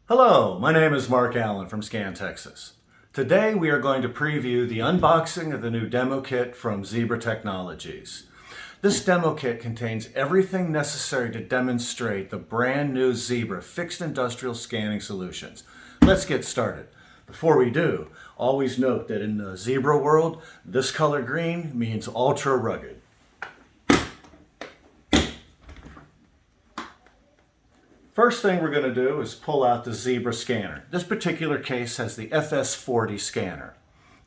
Hello, my name is Mark Alyn from ScanTexas. Today we are going to preview the unboxing of the new demo kit from Zebra Technologies. This demo kit contains everything necessary to demonstrate the brand new Zebra fixed industrial scanning solutions. Let's get started. Before we do, always note that in the Zebra world, this color green means ultra rugged. First thing we're going to do is pull out the Zebra scanner. This particular case has the FS40 scanner.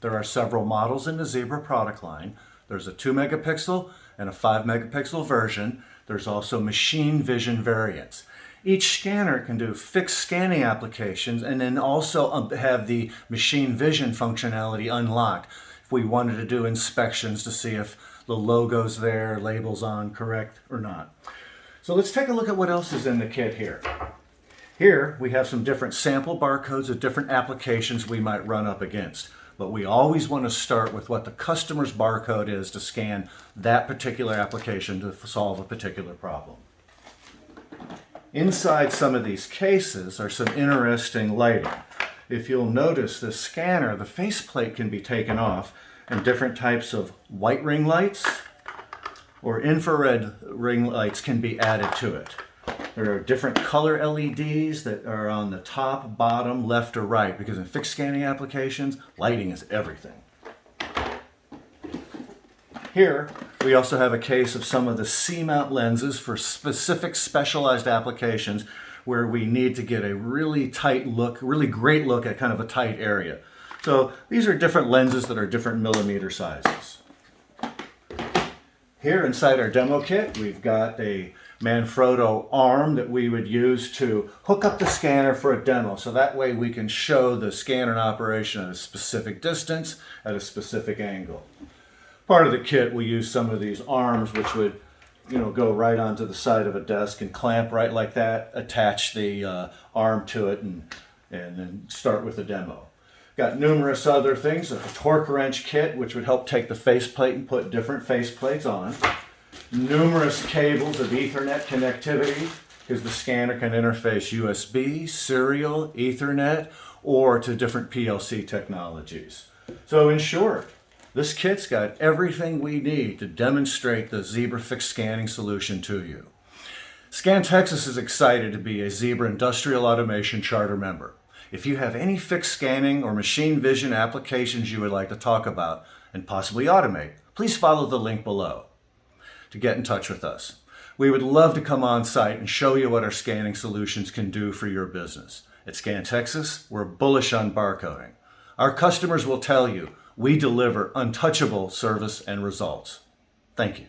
There are several models in the Zebra product line. There's a 2 megapixel and a 5 megapixel version. There's also machine vision variants. Each scanner can do fixed scanning applications and then also have the machine vision functionality unlocked if we wanted to do inspections to see if the logo's there, label's on correct or not. So let's take a look at what else is in the kit here. Here we have some different sample barcodes of different applications we might run up against. But we always want to start with what the customer's barcode is to scan that particular application to solve a particular problem. Inside some of these cases are some interesting lighting. If you'll notice, the scanner, the faceplate can be taken off, and different types of white ring lights or infrared ring lights can be added to it. There are different color LEDs that are on the top, bottom, left, or right, because in fixed scanning applications, lighting is everything. Here, we also have a case of some of the C-mount lenses for specific specialized applications where we need to get a really tight look, really great look at kind of a tight area. So these are different lenses that are different millimeter sizes. Here inside our demo kit, we've got a Manfrotto arm that we would use to hook up the scanner for a demo. So that way we can show the scanner in operation at a specific distance, at a specific angle. Part of the kit, we use some of these arms which would, go right onto the side of a desk and clamp right like that, attach the arm to it, and then start with the demo. Got numerous other things, a torque wrench kit which would help take the faceplate and put different faceplates on. Numerous cables of Ethernet connectivity because the scanner can interface USB, serial, Ethernet, or to different PLC technologies. So in short, this kit's got everything we need to demonstrate the Zebra fixed scanning solution to you. ScanTexas is excited to be a Zebra Industrial Automation Charter member. If you have any fixed scanning or machine vision applications you would like to talk about and possibly automate, please follow the link below to get in touch with us. We would love to come on site and show you what our scanning solutions can do for your business. At ScanTexas, we're bullish on barcoding. Our customers will tell you we deliver untouchable service and results. Thank you.